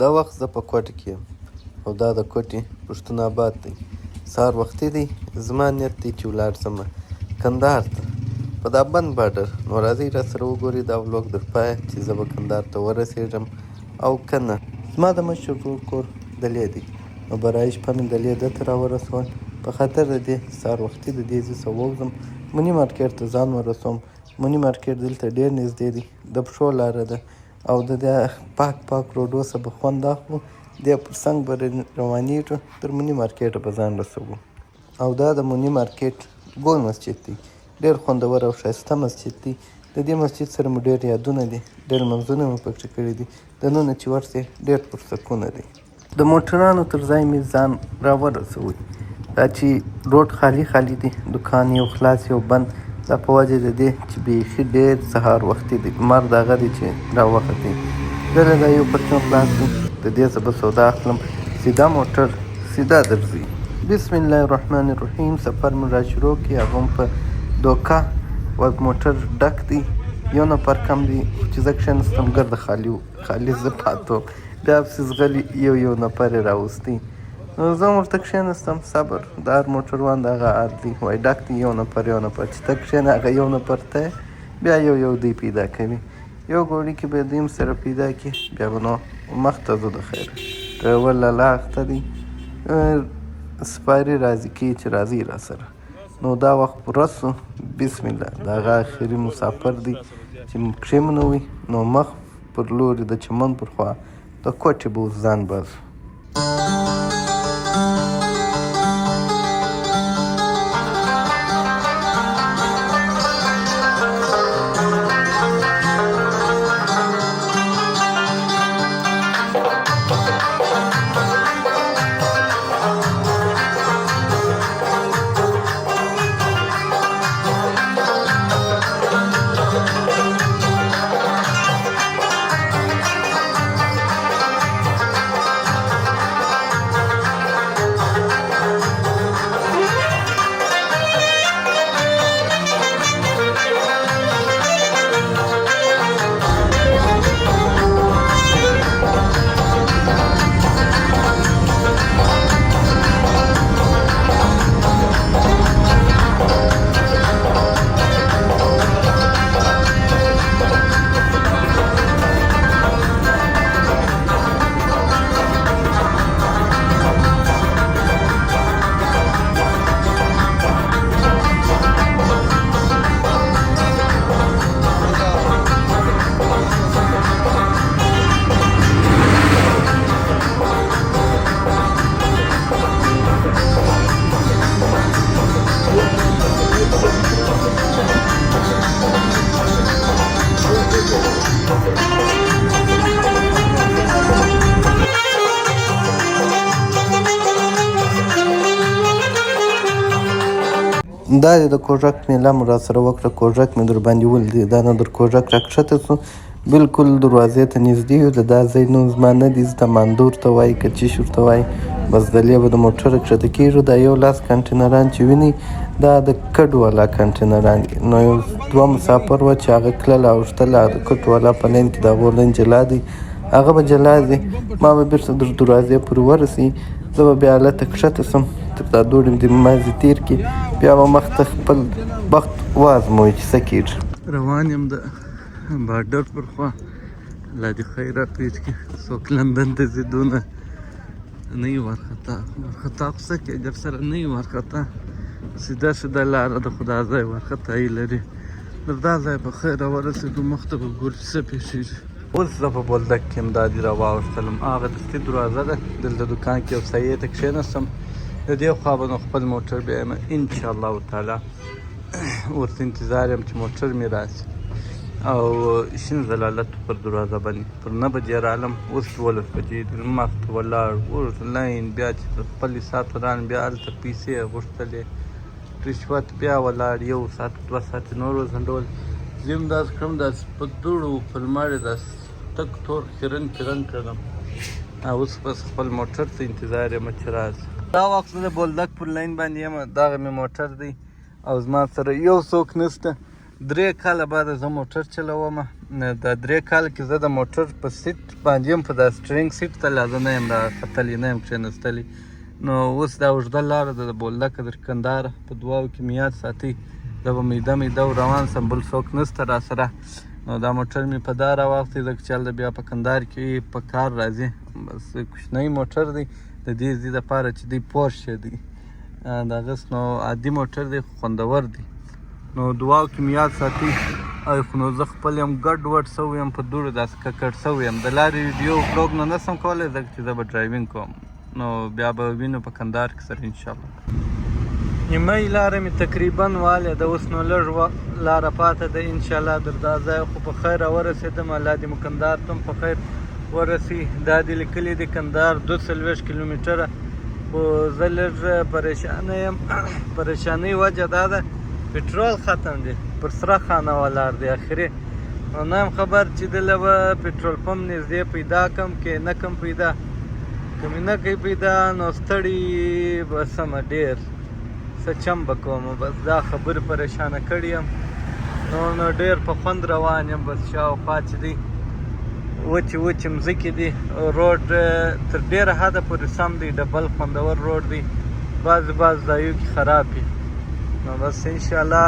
دا وخت زه په کوټه کې یم او دا د کوټې پښتون آباد دی. سهار وختي دی. زما نیت دی چې ولاړ شم کندهار ته په دا بند بارډر. نو راځئ راسره وګورئ دا ولوګ تر پایه چې زه به کندهار ته ورسېږم او که نه. زما د مشر ورور کور دلې دی، نو برای شپه مې دلې ده ته راورسول. په خاطر د دې سهار وختي د دې زه څه ووځم مني مارکېټ ته ځان ورسوم. مني مارکېټ دلته ډېر نږدې دی، د پښو لاره ده او د دې پاک روډو څخه به خوند اخلو. دې پر څنګ به روانېږو، تر مني مارکېټه به ځان رسوو. او دا د مني مارکېټ ګول مسجد دی، ډېر خوندور او ښایسته مسجد دی. د دې مسجد سره مو ډېر یادونه دي، ډېر لمونځونه مې پکې کړي دي. دننه چې ورسې ډېر پرسکونه دی. د موټرانو تر ځای مې ځان راورسوئ. دا چې روډ خالي دی، دکان یو خلاص یو بند، دا په وجه د دې چې بیخي ډېر سهار وختي دی، لمر د هغه دی چې راوختی. دله دا یو پرچون خلاص دی، د دې څه به سودا اخلم. سیده موټر سیده درځي. بسم الله الرحمن الرحیم. سفر مې را شروع کړي، هغه هم په دوکه و موټر ډک دی، یو نفر کم دی چې زه کښېنستم ګرده خالي زه پاتې وم. بیا پسې ځغلي یو نفر یې راوستی. نو زه هم ورته کښېنستم. صبر د هر موټروان د هغه حال دی، وایي ډک دی یو نفر چې ته کښېنه هغه یو نفر ته بیا یو دی پیدا کوي. یو ګوړي کې به دوی هم سره پیدا کړي، بیا به نو مخته ځو. د خیر ډرایور لالا اخته دی، سپاري راضي کوي چې راځي را سره. نو دا وخت پوره سو. بسم الله. د هغه آخري مسافر دی چې کښېنوي، نو مخ پر لوري د چمن پر خوا د کوټې به اوس ځان باسو. دا د کوژک میله مو را سره وکړه. کوژک مې در باندې ولید، دا نه در کوژک را کښته سو، بلکل دروازې ته نږدې یو. د دا ځای نوم زما نه دی، زده ماندور ته وایي که چیش ورته وایي. بس دلې به د موټره کښته کېږو. دا یو لاس کنټینران چې ویني دا د کډ والا کنټینران دي. نو یو دوه مسافر وه چې هغه کلل اوښتل، د کډ والا په لین کې د هغو لین جلا دی، هغه به جلا ځي. ما به بېرته در دروازې پورې ورسي، زه به بیا هلته کښته سم، تر دا دوړې د مازې تېر کړي، بیا به مخته خپل بخت وازموي چې څه کېږي. روان یم د بارډر پر خوا. الله دې خیر راپېښ کړي. څوک لندن ته ځي دونه نه وي وارخطا خو څه کوې، در سره نه وي وارخطا. سیده لاره ده، خو دا ځای وارخطایي لري. تر دا ځای په خیر راورسېدو، مخته به ګورو چې څه پېښېږي. اوس زه په بولدک کې یم. دا دې را واوښتلم، هغه دستي دروازه ده. دلته دوکان کې یو سایې ته کښېنستم، د دې خوا به نو خپل موټر بیایم انشاءالله تعالی. ورته انتظار یم چې موټر مې راشي. او شین ضلالت پر دروازه باندې پر 9 بجې رالم، اوس 12 بجې دي. مخته ولاړ اوس لاین، بیا چې خپل حساب ته رالم، بیا هلته پیسې غوښتلې، رشوت، بیا ولاړ 1 ساعت 2 ساعتې نور وځنډول. زه هم داسې کړم، داسې په دوړو په لمر یې داسې تک تور خیرن کړم. اوس بس خپل موټر ته انتظار یم چې راشي. دا وخت د بولدک پر لاین باندې یم، دغه مې موټر دی او زما سره یو څوک نشته. 3 کاله بعد زه موټر چلوم. دا 3 کاله کې زه د موټر په سیټ باندې یم، په دا سټرینګ سیټ ته لا زه نه یم راختلی، نه یم کښېنستلی. نو اوس دا اوږده لاره ده د بولدکه تر کندهاره، په دعاو کې مې یاد ساتئ. زه به میده روان سم، بل څوک نشته را سره. نو دا موټر مې په دا راواختی ځکه چې هلته بیا په کندهار کې په کار راځي. بس کوچنی موټر دی، د دې ځي دپاره چې دی پورشه دی، د هغس نو عادي موټر دی خو خوندور دی. نو دعاو کې مې یاد ساتئ. خو نو زه خپل یم ګډوډ سوی یم، په دوړو داسې ککړ سوی یم. د لارې ویډیو ولاګ نه نشم کولی ځکه چې زه به ډرایوینګ کوم. نو بیا به وینو په کندهار کې سره انشاءالله. نیمۍ لاره مې تقریبا والې ده، اوس نو لږ لاره پاته ده انشاءالله تر دا ځایه خو په خیر راورسېدم. الله دې مو کندهار ته هم په خیر ورسي. دا دې لیکلي دي کندهار 42 کیلومتره. خو زه لږ پریشانه یم. پریشانۍ وجه دا ده پټرول ختم دی، پر سره خانه ولاړ دی اخري. نو نه یم خبر چې دله به پټرول پمپ نږدې پیدا کړم که نه کم پیدا. که مې نه کوي پیدا نو ستړي به سمه ډېر څه چم به کوم. بس دا خبرې پریشانه کړي یم. نو ډېر په خوند روان یم. بس شاوخوا چې دی وچې مځکې دي، روډ تر ډېره حده پورې سم دی، ډبل خوندور روډ دی، بعض ځایو کې خراب وي. نو بس انشاءالله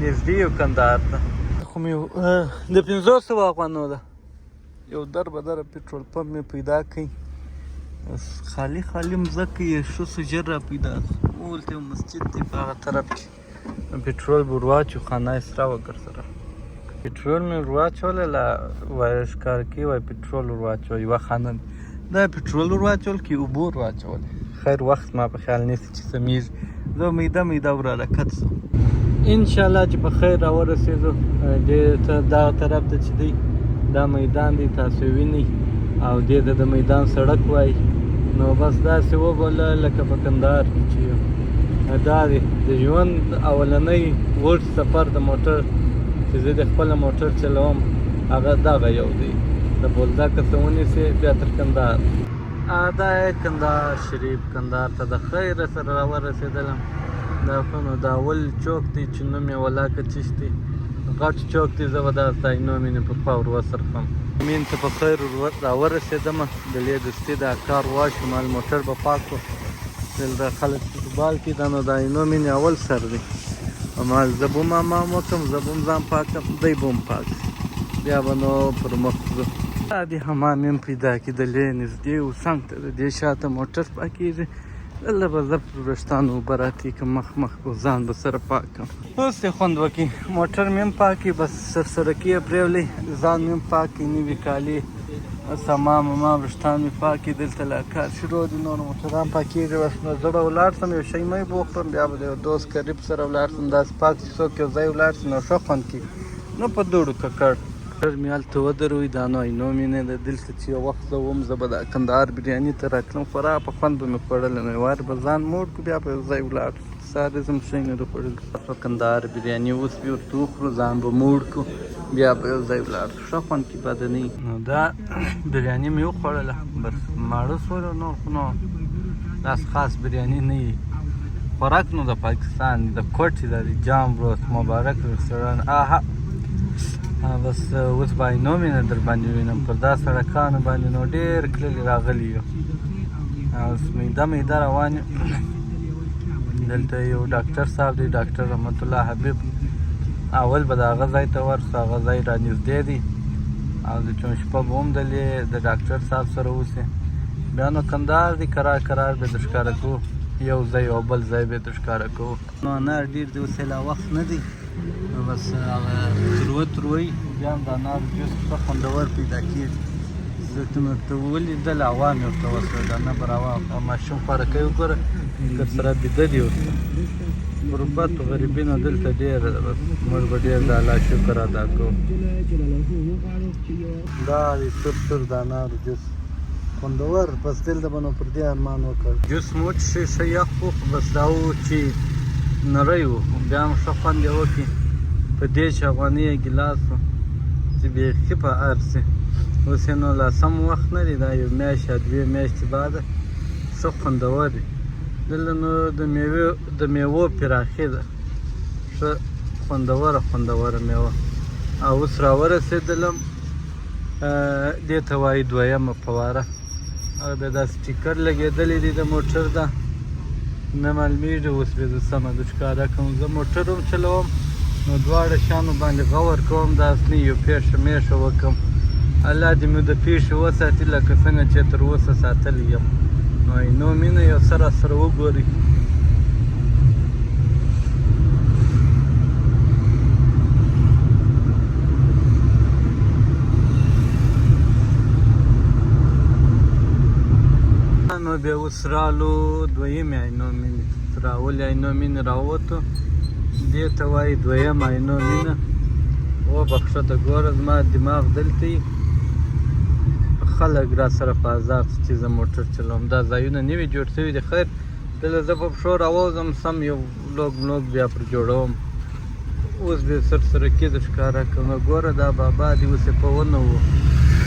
نږدې یو کندهار ته. خو مې د 500 افغانو ده یو دربدره پټرول پمپ مې پیدا کړی. خالي مځکه یې ښه څه ژر را پیدا کړه. اولته یو مسجد دی په هغه طرف کې. پټرول به ور واچو، خانه یې سره وکړ سره. پټرول مې ور واچوله، لا وایي ښکار کوي وایي پټرول ور واچوه، یوه خانه دا پټرول ور واچول که اوبه ور واچولې. خیر وخت ما په خیال نیسي چې سمیږي. زه میده ور حرکت سو انشاءالله چې په خیر راورسېدو. دغه طرف ته چې دی دا میدان دی، تاسو وینئ، او دې ته د میدان سړک وایي. نو بس داسې وبوله لکه په کندهار کې چې دا دی د ژوند اولنی اوږد سفر د موټر چې زه د خپله موټر چلوم هغه دغه یو دی، د بولدکه څه ونیسې بیا تر کندهار. دا کندهار شریف کندهار ته د خیره سره راورسېدلم. دا خو نو دا اول چوک دی چې نوم یې ولاکه چشتي غټ چوک دی. زه به دا ستاینو مینې په خوا ور وصرفم. مین ته په خیر راورسېدم. د لې دستي دا کار واشو، مال موټر به پاک کړو. دلته خلک فوټبال کې دا نو دا اینو مینې اول سر دی. مال زه به هم حمام وکړم، زه به هم ځان پاک کړم، دی به هم پاک شي، بیا به نو پر مخ ځو. دا دې حمام یم پیدا کړي د لې نږدې و څنګ ته، د دې شاته موټر پاکېږي. دلته به زه پر وریښتانو اوبه راتېي کړم، مخ به ځان به سره پاک کړم. اوس یې خوند وکړي. موټر مې هم پاک کړي، بس سرسرکي یې پرېولئ، ځان مې هم پاک کړي، نوي کالي سامان وریښتان مې پاک کړي. دلته لا کار شروع دي، نور موټران پاکېږي. بس نو زه به ولاړ شم، یو شی مې به وخورم، بیا به د یو دوست قریب سره ولاړ شم. داسې پاک چې څوک یو ځای ولاړ شي نو ښه خوند کوي. نو په دوړو ککړ مې هلته ودروي. دا نو اینو مې نه ده. دلته چې یو وخت زه وم، زه به دا کندهار بریاني ته راتلم، خورا په خوند به مې خوړله. نو وار به ځان موړ کړو، بیا به یو ځای ولاړ شو. ساري زم شی نه ده خوړلي. په کندهار بریاني اوس بیا ورته وخورو، ځان به موړ کړو، بیا به یو ځای ولاړ شو. ښه خوند کوي بدنۍ. نو دا بریاني مې وخوړله، بس ماړه شولو. نور خو نو داسې خاص بریاني نه وي. خوراک نو د پاکستان د کوټې دا د جام روست مبارک رستوران. آها بس اوس به اینو مې نه در باندې وینم. پر دا سړکانو باندې نو ډېر کللي راغلي یو. اوس میده روان یم. دلته یو ډاکټر صاحب دی، ډاکټر رحمت الله حبیب. اول به د هغه ځای ته ورسو، هغه ځای را نږدې دی، او د چون شپه به هم دلې د ډاکټر صاحب سره اوسې. بیا نو کندهار دی، کرار به در ښکاره کوو، یو ځای او بل ځای به در ښکاره کوو. نو انار ډېر دی، اوس یې لا وخت نه دی. بس هغه تروی بیا هم د انارو جوس ښه خوندور پیدا کېږي. زه ورته ولیدل، هوا مې ورته وسوه، دا نه به راوه ماشوم خوارکۍ وګوره که سره بیده دي ورته. غربت و غریبي نو دلته ډېره ده. بس موږ به ډېر د الله شکر ادا کوو. دا دی سور د انارو جوس خوندور. بس دلته به نو پر دې ارمان وکړ. جوس مو وڅښئ، ښه یخ و، بس دا و چې نری و، بیا هم ښه خوند یې وکړي. په دېرش افغانۍ یې ګیلاس و چې بیخي په ارسي. اوس یې نو لا سم وخت نه دی، دا یو میاشت یا 2 میاشتې بعده ښه خوندور دی. دلته نو د میوو پراخي ده، ښه خوندوره میوه. او اوس راورسېدلم دې ته وایي دویمه فواره. او د دا سټیکر لګېدلی دی د موټر ده، نه معلومېږي اوس بیا زه سمه د ښکاره کوم. زه موټر هم چلوم نو دواړه شیانو باندې غور کوم، داسې نه یو پېښه میښه وکړم. الله دې مې د پیښې وساتي لکه څنګه چې تر اوسه ساتلی یم. نو عینو مینه یو څه راسره وګورئ. نو بیا اوس رالو دویمې عینو مینې ته. راولې عینو مینې راووتو، دې ته وایي دویم عینو مینه. وبخښه ته ګوره زما دماغ دلته وي، خلک را سره په عذاب چې زه موټر چلوم. دا ځایونه نوي جوړ شوي دي. خیر دلته زه په پښو راووځم، سم یو ولاګ بیا پر جوړوم. اوس بیا سره کې د ښکاره کوم. ګوره دا بابا دې اوس یې په ونه و.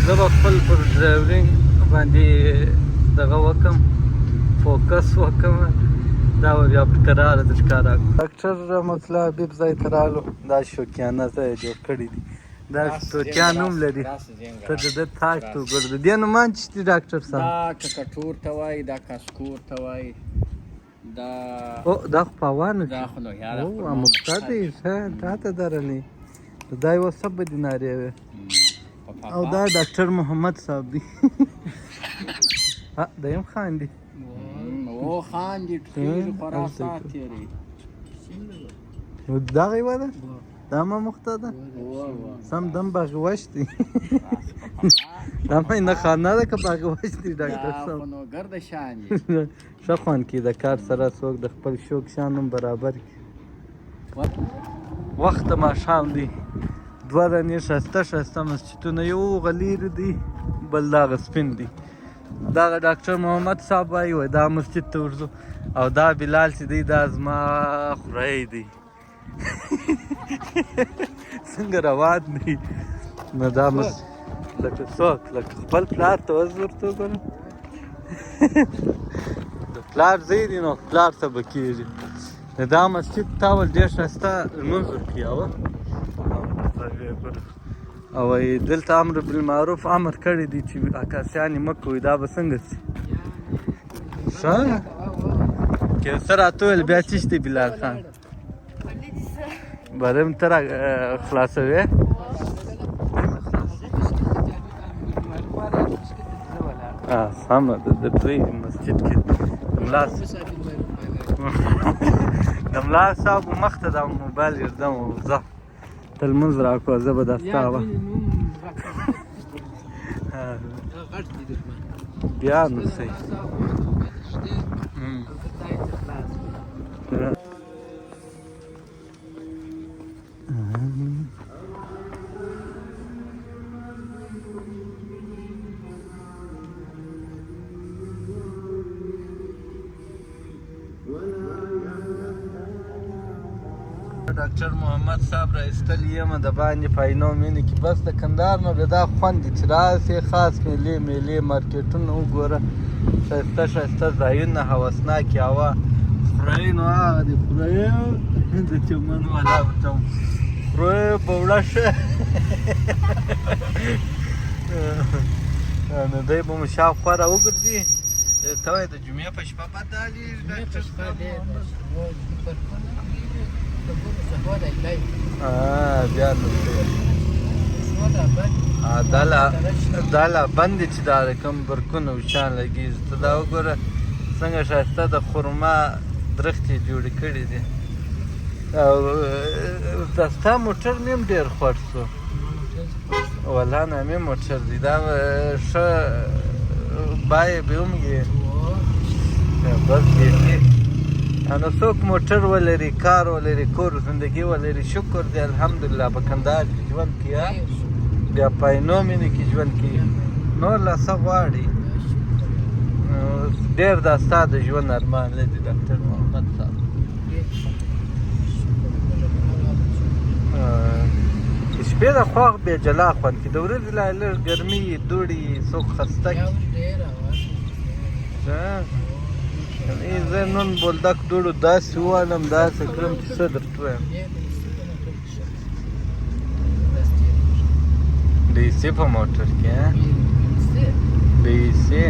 زه به خپل پر ډرایورینګ باندې دغه وکم، فوکس وکم، دا به بیا پر کراره د ښکاره کړم. ډاکټر رحمت الله حبیب ځای ته رالو. دا شوقیانه ځای یې جوړ کړی دی. دا توتیان نوم لري. ته د ده تاج ته وګوره. د دې نومان څه دي ډاکټر صاحب؟ دا ککټور ته وایي، دا کاسکور ته وایي، دا خو په هوانو دا خو نو یاره او اموکتا دی ښه تا ته درنې. دا یوه سبه دینارې وې. او دا ډاکټر محمد صاحب دی. دا یم خاندي. او خاندي ټوخېږي خورا ساعت تېروي. نو دغه یوه ده؟ دا ما مخته ده؟ سم دم باغوش دی. دا مې نه خانه ده که باغوش دی ډاکټر صاحب؟ دا خو نو ګرده شان دي. ښه خوند کوي د کار سره څوک د خپل شوق شان هم برابر کړي. وخت د ماښام دی. دوه رنې ښایسته مسجدونه، یو هغه لیرې دی، بل دغه سپین دی. دغه ډاکټر محمد صاحب وایي دا مسجد ته ورځو. او دا بلال چې دی دا زما خوری دی. څنګه روان دی. نو دا لکه څوک لکه خپل پلار ته وز ورته وګوره. د پلار ځای دی نو پلار ته به کېږي. دا مسجد تا ول ډېر ښایسته لمونځ ورکوي. او دلته امر بالمعروف امر کړی دی چې عکاسیانې مه کوئ. دا به څنګه شي؟ ښه که څه راته وویل بیا څه شته بلال خان؟ برم ته را خلاصوې؟ سمه ده. د دوی مسجد کې د ملا صاحب مخ ته دا موبایل ږدم او ځه ته لمونځ راکړه، زه به دا ستا وه بیا نو صحیح. ډاکټر محمد صاحب را ایستلی یم د باندې په عینو مینې کې. بس د کندهار نه بیا دا خوند دی چې راسې خاص میلې مارکیټونه وګوره، ښایسته ځایونه، هوسناکې هوا. خورۍ نو هغه دی خورۍ د چمن والا ورته وم خورۍ به وړه شه. نو دی به مو شاوخوا را وګرځي. ته وایې د جمعې په شپه بد حالېږي ډاکټر صاحب؟ بیا نو دا لا بند چې دا کوم برکونه وشان لګېږي. ته دا وګوره څنګه ښایسته د خرما درختې جوړې کړي دي. او دا ستا موټر مې هم ډېر خوښ شو. والله نامې موټر دی. دا ښه بایې به هم یې بس بیخي. نو څوک موټر ولري، کار ولري، کور زندګي ولري، شکر دی الحمدلله. په کندهار کې ژوند کوي، بیا په عینو مینې کې ژوند کوي. نور لا څه غواړي؟ ډېر دا ستا د ژوند ارمان لري ډاکټر محمد صاحب. شپې د خواږ بیا جلا خوند کوي. د ورځې لا لږ ګرمي دوړي څوک خسته کړي. زه نن بولدک دوړو داسې ووالم داسې کړم چې څه درته ووایم. D C په موټر کې D C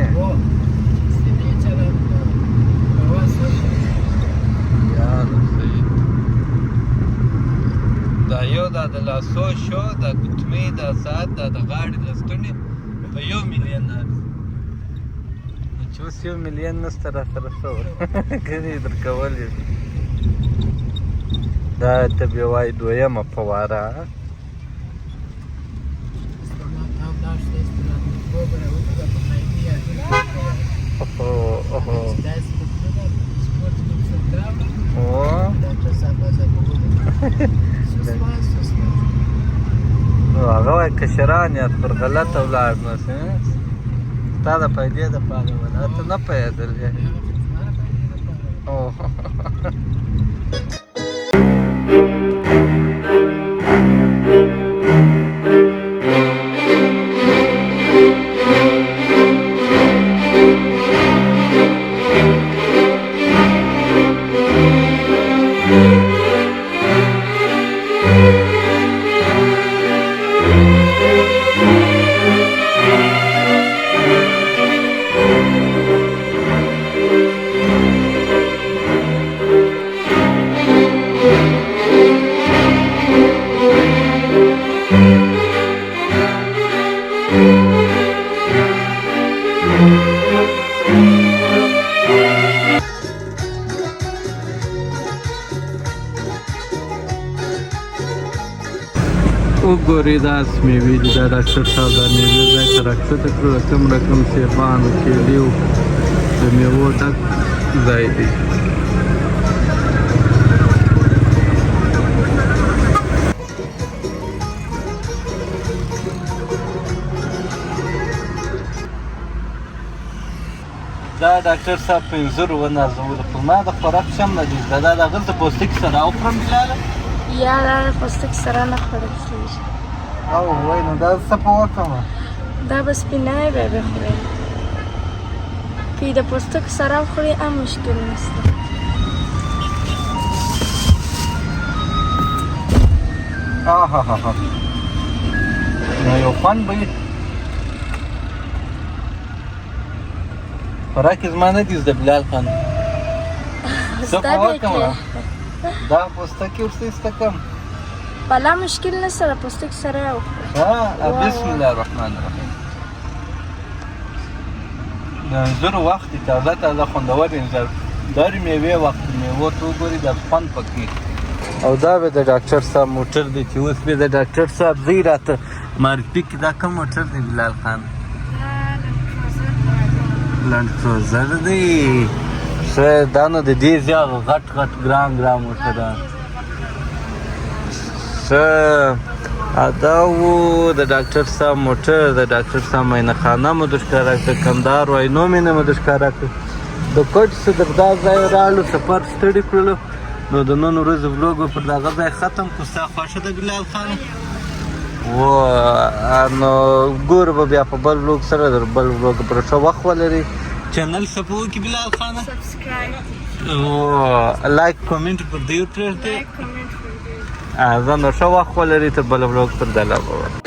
دا یو دا د لاسو شو دا ګوتمې دا ساعت دا د غاړې لستونې په 1 ملیون ارزي چې اوس 1 ملیون نسته راسره څه کړي درکولی دا ته بیا وایي دویمه فواره هغه وایي کشران یاد پر غلطه ولاړ نو ستا د پیدې دپاره ولا ته نه پوهېدل وګورئ داسې مېوې دي دا ډاکټر صاحب دا مېوې ځای ته راښکته کړو د کوم رقم سیبانو کیلې د میوو ډک ځای دی دا ډاکټر صاحب 5 ونازولو خو ما د خوراک شم نه دي زده دا د هغلته پوستکي سره وخورم بلاله یا دا د پوستکي سره نه خوړل کېږي او وای نو دا څه په وکړمه دا به سپینی بیا به خورئ که یې د پوستکي سره وخورئ هم مشکل نشته آهاها نو یو خوند به یې خوراک زما نه دي زده بلال خان څه په وکړمه دا پوستکي ورسته ایسته کړم بلا مشکل نشته د پوستکي سره یې وخورئ بسم الله الرحمن الرحیم د انځرو وخت دی تازه تازه خوندور انځر داري میوې وخت میوو ته وګورئ دا خوند پکې او دا به د ډاکټر صاحب موټر دی چې اوس به د ډاکټر صاحب زی راته معرفي کړي دا کوم موټر دی بلال خان لنډ کروزر دی ښه دا نو د دې زیات غټ غټ ګران موټران ښه دا و د ډاکټر صاحب موټر د ډاکټر صاحب معاینه خانه مو در ښکاره کړه کندهار وینومینه مو در ښکاره کړه د کوټ څه در دا ځای راغلو سفر ستړي کړلو نو د نن ورځې ولوګ به پر دغه ځای ختم کړو ستا خوښه ده بلال خان نو ګوره به بیا په بل ولوګ سره در بل ولوګ پر ښه وخت ولري چینل څه په وکړي بلال خانه لایک کمنټ پر دې پرېږدئ زه نو ښه وخت ولري تر بل ولوګ پر دله به